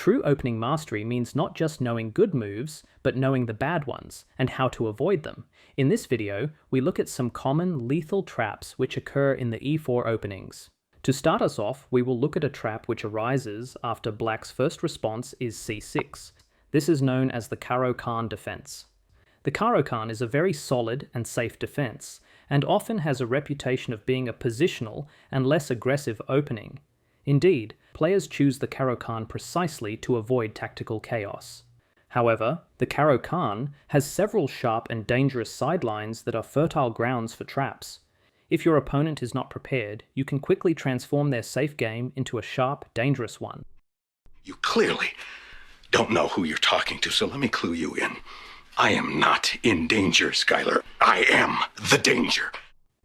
True opening mastery means not just knowing good moves, but knowing the bad ones, and how to avoid them. In this video, we look at some common lethal traps which occur in the e4 openings. To start us off, we will look at a trap which arises after black's first response is c6. This is known as the Caro-Kann defense. The Caro-Kann is a very solid and safe defense, and often has a reputation of being a positional and less aggressive opening. Indeed, players choose the Caro-Kann precisely to avoid tactical chaos. However, the Caro-Kann has several sharp and dangerous sidelines that are fertile grounds for traps. If your opponent is not prepared, you can quickly transform their safe game into a sharp, dangerous one. You clearly don't know who you're talking to, so let me clue you in. I am not in danger, Skylar. I am the danger.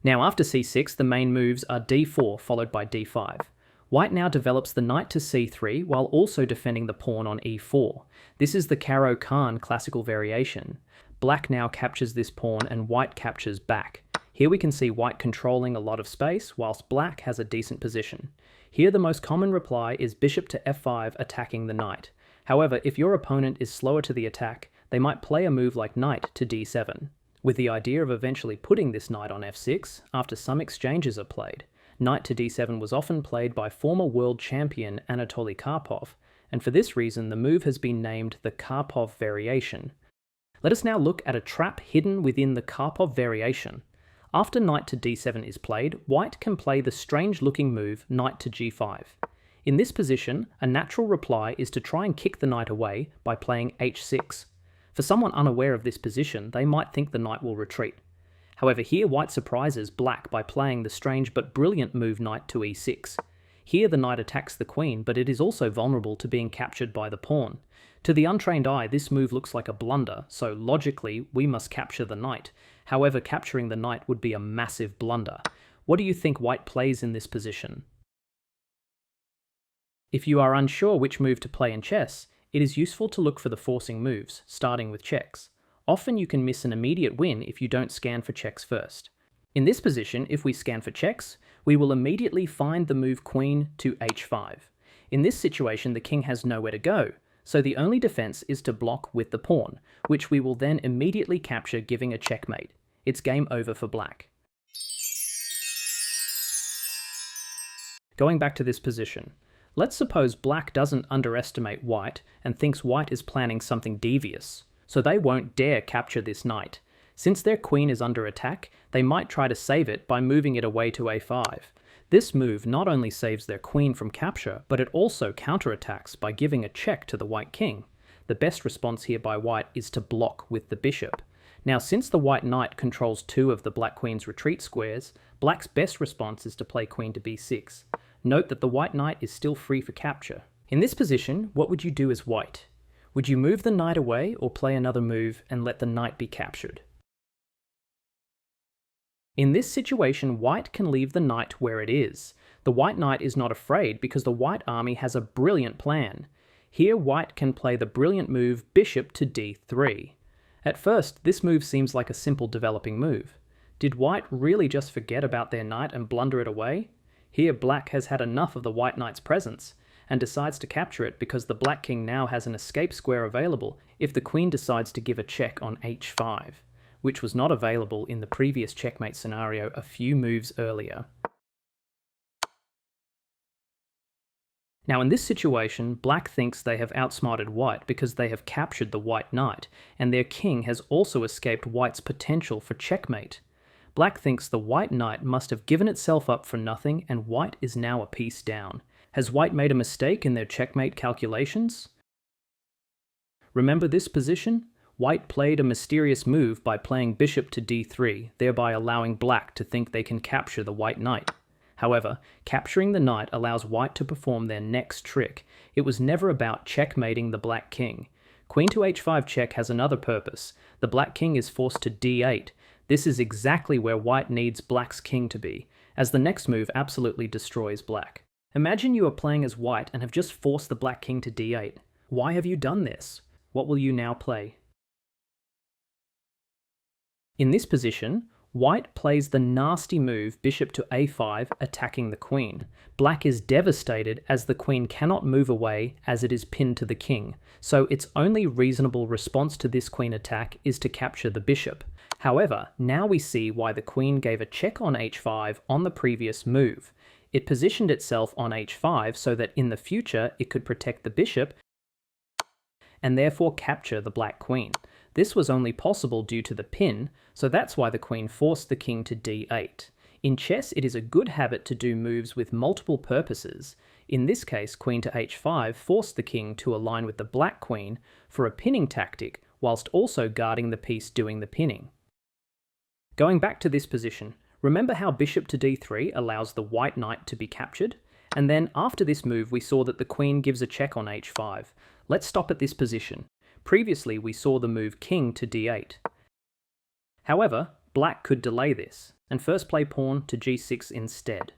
Now after c6, the main moves are d4 followed by d5. White now develops the knight to c3 while also defending the pawn on e4. This is the Caro-Kann classical variation. Black now captures this pawn and white captures back. Here we can see white controlling a lot of space whilst black has a decent position. Here the most common reply is bishop to f5 attacking the knight. However, if your opponent is slower to the attack, they might play a move like knight to d7, with the idea of eventually putting this knight on f6 after some exchanges are played. Knight to d7 was often played by former world champion Anatoly Karpov, and for this reason the move has been named the Karpov variation. Let us now look at a trap hidden within the Karpov variation. After knight to d7 is played, white can play the strange-looking move knight to g5. In this position, a natural reply is to try and kick the knight away by playing h6. For someone unaware of this position, they might think the knight will retreat. However, here white surprises black by playing the strange but brilliant move knight to e6. Here the knight attacks the queen, but it is also vulnerable to being captured by the pawn. To the untrained eye, this move looks like a blunder, so logically we must capture the knight. However, capturing the knight would be a massive blunder. What do you think white plays in this position? If you are unsure which move to play in chess, it is useful to look for the forcing moves, starting with checks. Often you can miss an immediate win if you don't scan for checks first. In this position, if we scan for checks, we will immediately find the move queen to h5. In this situation, the king has nowhere to go, so the only defense is to block with the pawn, which we will then immediately capture, giving a checkmate. It's game over for black. Going back to this position, let's suppose black doesn't underestimate white and thinks white is planning something devious, so they won't dare capture this knight. Since their queen is under attack, they might try to save it by moving it away to a5. This move not only saves their queen from capture, but it also counterattacks by giving a check to the white king. The best response here by white is to block with the bishop. Now, since the white knight controls two of the black queen's retreat squares, black's best response is to play queen to b6. Note that the white knight is still free for capture. In this position, what would you do as white? Would you move the knight away or play another move and let the knight be captured? In this situation, white can leave the knight where it is. The white knight is not afraid because the white army has a brilliant plan. Here white can play the brilliant move bishop to d3. At first, this move seems like a simple developing move. Did white really just forget about their knight and blunder it away? Here black has had enough of the white knight's presence, and decides to capture it because the black king now has an escape square available if the queen decides to give a check on h5, which was not available in the previous checkmate scenario a few moves earlier. Now in this situation, black thinks they have outsmarted white because they have captured the white knight, and their king has also escaped white's potential for checkmate. Black thinks the white knight must have given itself up for nothing, and white is now a piece down. Has white made a mistake in their checkmate calculations? Remember this position? White played a mysterious move by playing bishop to d3, thereby allowing black to think they can capture the white knight. However, capturing the knight allows white to perform their next trick. It was never about checkmating the black king. Queen to h5 check has another purpose. The black king is forced to d8. This is exactly where white needs black's king to be, as the next move absolutely destroys black. Imagine you are playing as white and have just forced the black king to d8. Why have you done this? What will you now play? In this position, White plays the nasty move bishop to a5, attacking the queen. Black is devastated as the queen cannot move away as it is pinned to the king, so its only reasonable response to this queen attack is to capture the bishop. However, now we see why the queen gave a check on h5 on the previous move. It positioned itself on h5 so that in the future it could protect the bishop and therefore capture the black queen. This was only possible due to the pin, so that's why the queen forced the king to d8. In chess, it is a good habit to do moves with multiple purposes. In this case, queen to h5 forced the king to align with the black queen for a pinning tactic, whilst also guarding the piece doing the pinning. Going back to this position, remember how bishop to d3 allows the white knight to be captured? And then after this move, we saw that the queen gives a check on h5. Let's stop at this position. Previously, we saw the move king to d8. However, black could delay this, and first play pawn to g6 instead.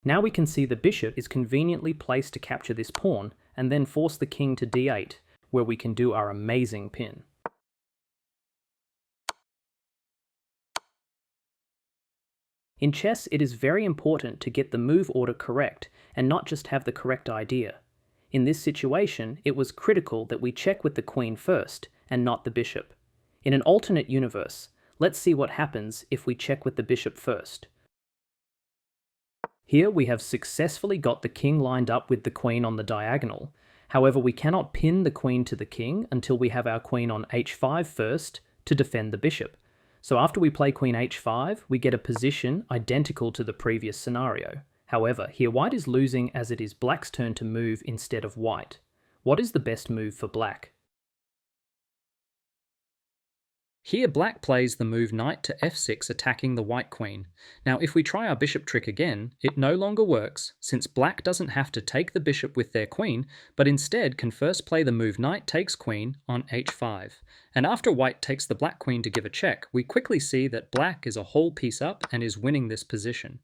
Now we can see the bishop is conveniently placed to capture this pawn, and then force the king to d8, where we can do our amazing pin. In chess, it is very important to get the move order correct, and not just have the correct idea. In this situation, it was critical that we check with the queen first, and not the bishop. In an alternate universe, let's see what happens if we check with the bishop first. Here we have successfully got the king lined up with the queen on the diagonal. However, we cannot pin the queen to the king until we have our queen on h5 first to defend the bishop. So after we play queen h5, we get a position identical to the previous scenario. However, here white is losing as it is black's turn to move instead of white. What is the best move for black? Here black plays the move knight to f6, attacking the white queen. Now if we try our bishop trick again, it no longer works, since black doesn't have to take the bishop with their queen, but instead can first play the move knight takes queen on h5. And after white takes the black queen to give a check, we quickly see that black is a whole piece up and is winning this position.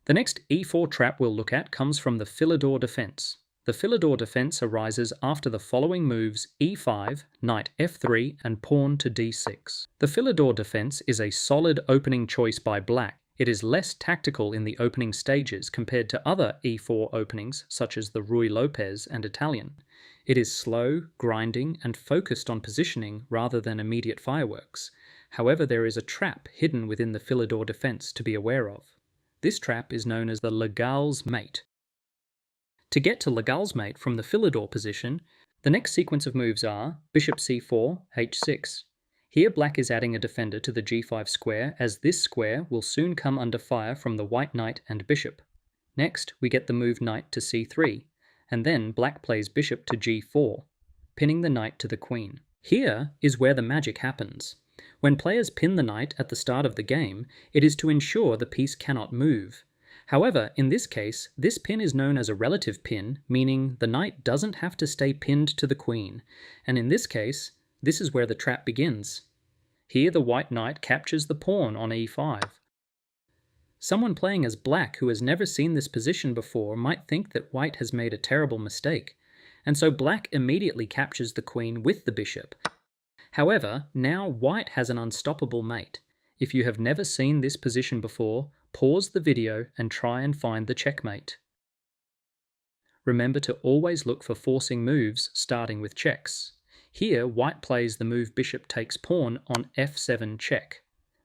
The next e4 trap we'll look at comes from the Philidor defense. The Philidor defense arises after the following moves e5, knight f3, and pawn to d6. The Philidor defense is a solid opening choice by black. It is less tactical in the opening stages compared to other e4 openings such as the Ruy Lopez and Italian. It is slow, grinding, and focused on positioning rather than immediate fireworks. However, there is a trap hidden within the Philidor defense to be aware of. This trap is known as the Legal's mate. To get to Legal's mate from the Philidor position, the next sequence of moves are bishop c4, h6. Here black is adding a defender to the g5 square, as this square will soon come under fire from the white knight and bishop. Next, we get the move knight to c3, and then black plays bishop to g4, pinning the knight to the queen. Here is where the magic happens. When players pin the knight at the start of the game, it is to ensure the piece cannot move. However, in this case, this pin is known as a relative pin, meaning the knight doesn't have to stay pinned to the queen, and in this case, this is where the trap begins. Here the white knight captures the pawn on e5. Someone playing as black who has never seen this position before might think that white has made a terrible mistake, and so black immediately captures the queen with the bishop. However, now white has an unstoppable mate. If you have never seen this position before, pause the video and try and find the checkmate. Remember to always look for forcing moves starting with checks. Here, white plays the move bishop takes pawn on f7 check.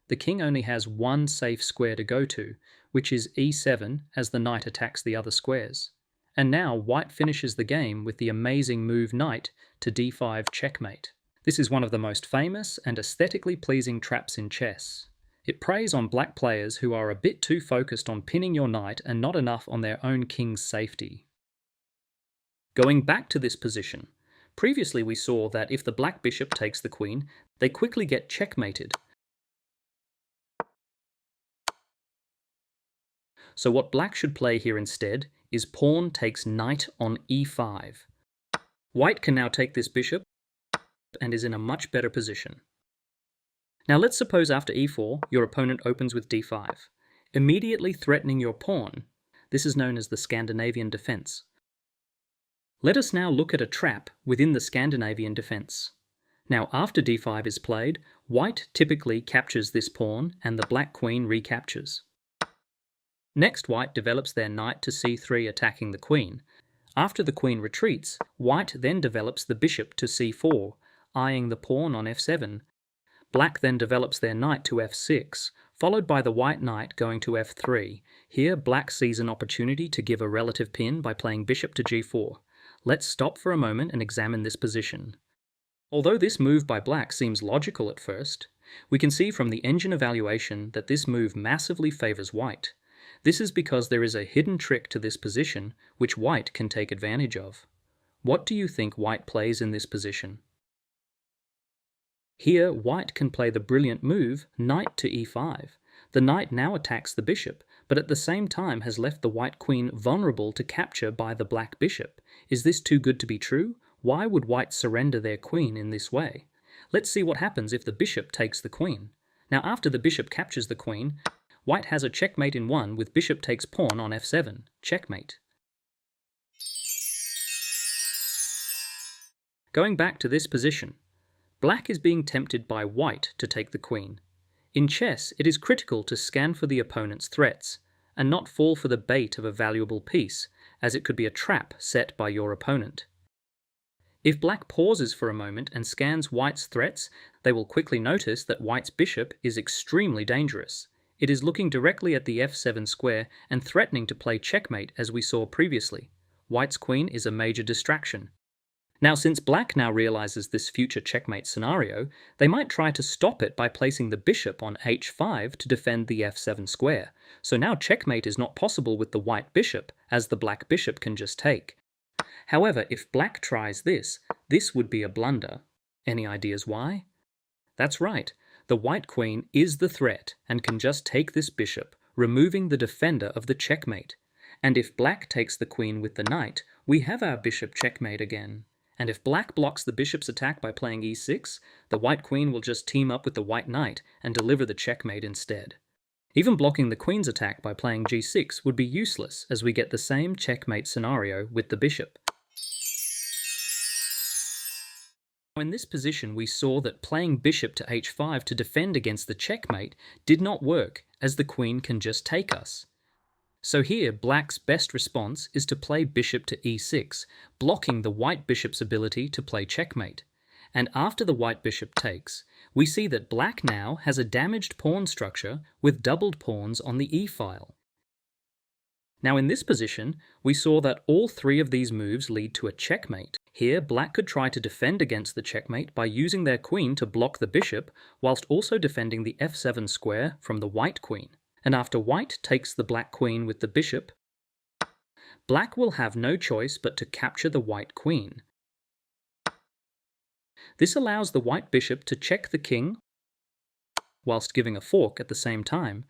The king only has one safe square to go to, which is e7 as the knight attacks the other squares. And now white finishes the game with the amazing move knight to d5 checkmate. This is one of the most famous and aesthetically pleasing traps in chess. It preys on black players who are a bit too focused on pinning your knight and not enough on their own king's safety. Going back to this position, previously we saw that if the black bishop takes the queen, they quickly get checkmated. So what black should play here instead is pawn takes knight on e5. White can now take this bishop and is in a much better position. Now let's suppose after e4, your opponent opens with d5, immediately threatening your pawn. This is known as the Scandinavian defense. Let us now look at a trap within the Scandinavian defense. Now after d5 is played, white typically captures this pawn and the black queen recaptures. Next, white develops their knight to c3 attacking the queen. After the queen retreats, white then develops the bishop to c4, eyeing the pawn on f7. Black then develops their knight to f6, followed by the white knight going to f3. Here, black sees an opportunity to give a relative pin by playing bishop to g4. Let's stop for a moment and examine this position. Although this move by black seems logical at first, we can see from the engine evaluation that this move massively favors white. This is because there is a hidden trick to this position which white can take advantage of. What do you think white plays in this position? Here, white can play the brilliant move knight to e5. The knight now attacks the bishop, but at the same time has left the white queen vulnerable to capture by the black bishop. Is this too good to be true? Why would white surrender their queen in this way? Let's see what happens if the bishop takes the queen. Now after the bishop captures the queen, white has a checkmate in 1 with bishop takes pawn on f7. Checkmate. Going back to this position, black is being tempted by white to take the queen. In chess, it is critical to scan for the opponent's threats, and not fall for the bait of a valuable piece, as it could be a trap set by your opponent. If black pauses for a moment and scans white's threats, they will quickly notice that white's bishop is extremely dangerous. It is looking directly at the f7 square and threatening to play checkmate as we saw previously. White's queen is a major distraction. Now, since black now realizes this future checkmate scenario, they might try to stop it by placing the bishop on h5 to defend the f7 square. So now checkmate is not possible with the white bishop, as the black bishop can just take. However, if black tries this would be a blunder. Any ideas why? That's right, the white queen is the threat and can just take this bishop, removing the defender of the checkmate. And if black takes the queen with the knight, we have our bishop checkmate again. And if black blocks the bishop's attack by playing e6, the white queen will just team up with the white knight and deliver the checkmate instead. Even blocking the queen's attack by playing g6 would be useless, as we get the same checkmate scenario with the bishop. In this position, we saw that playing bishop to h5 to defend against the checkmate did not work, as the queen can just take us. So here, black's best response is to play bishop to e6, blocking the white bishop's ability to play checkmate. And after the white bishop takes, we see that black now has a damaged pawn structure with doubled pawns on the e-file. Now in this position, we saw that all 3 of these moves lead to a checkmate. Here, black could try to defend against the checkmate by using their queen to block the bishop, whilst also defending the f7 square from the white queen. And after white takes the black queen with the bishop, black will have no choice but to capture the white queen. This allows the white bishop to check the king, whilst giving a fork at the same time.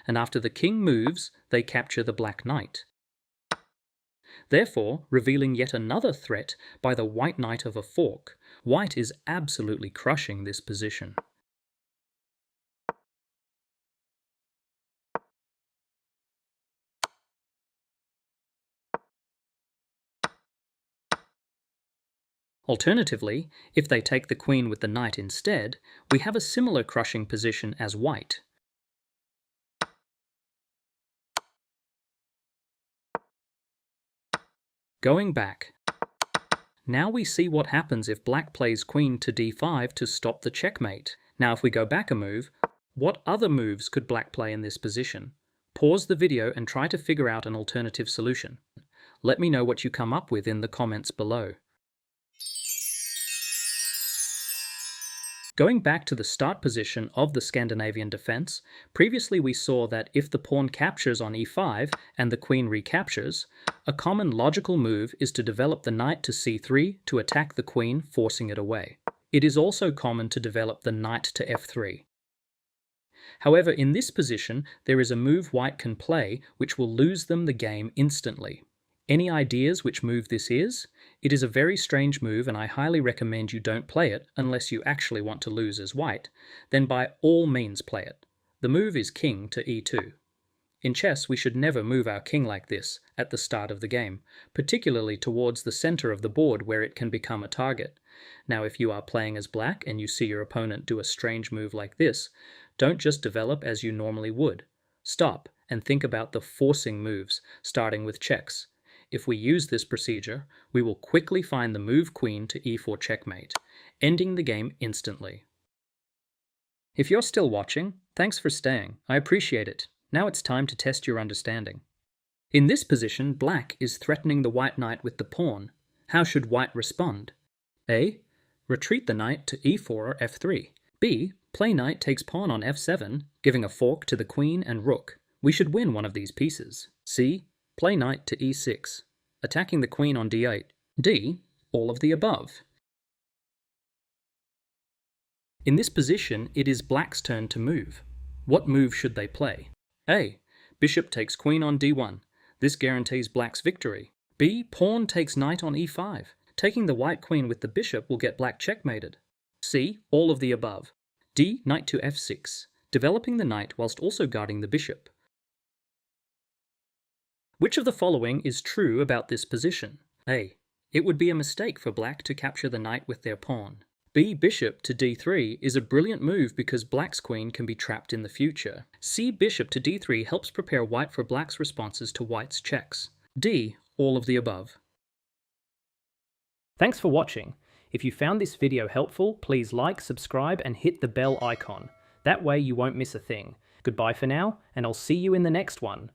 And after the king moves, they capture the black knight, therefore revealing yet another threat by the white knight of a fork. White is absolutely crushing this position. Alternatively, if they take the queen with the knight instead, we have a similar crushing position as white. Going back, now we see what happens if black plays queen to d5 to stop the checkmate. Now if we go back a move, what other moves could black play in this position? Pause the video and try to figure out an alternative solution. Let me know what you come up with in the comments below. Going back to the start position of the Scandinavian defense, previously we saw that if the pawn captures on e5 and the queen recaptures, a common logical move is to develop the knight to c3 to attack the queen, forcing it away. It is also common to develop the knight to f3. However, in this position, there is a move white can play which will lose them the game instantly. Any ideas which move this is? It is a very strange move and I highly recommend you don't play it unless you actually want to lose as white. Then by all means play it. The move is king to e2. In chess, we should never move our king like this at the start of the game, particularly towards the center of the board where it can become a target. Now, if you are playing as black and you see your opponent do a strange move like this, don't just develop as you normally would. Stop and think about the forcing moves, starting with checks. If we use this procedure, we will quickly find the move queen to e4 checkmate, ending the game instantly. If you're still watching, thanks for staying. I appreciate it. Now it's time to test your understanding. In this position, black is threatening the white knight with the pawn. How should white respond? A. Retreat the knight to e4 or f3. B. Play knight takes pawn on f7, giving a fork to the queen and rook. We should win one of these pieces. C. Play knight to e6, attacking the queen on d8. D. All of the above. In this position, it is black's turn to move. What move should they play? A. Bishop takes queen on d1. This guarantees black's victory. B. Pawn takes knight on e5. Taking the white queen with the bishop will get black checkmated. C. All of the above. D. Knight to f6, developing the knight whilst also guarding the bishop. Which of the following is true about this position? A. It would be a mistake for black to capture the knight with their pawn. B. Bishop to d3 is a brilliant move because black's queen can be trapped in the future. C. Bishop to d3 helps prepare white for black's responses to white's checks. D. All of the above. Thanks for watching. If you found this video helpful, please like, subscribe, and hit the bell icon. That way you won't miss a thing. Goodbye for now, and I'll see you in the next one.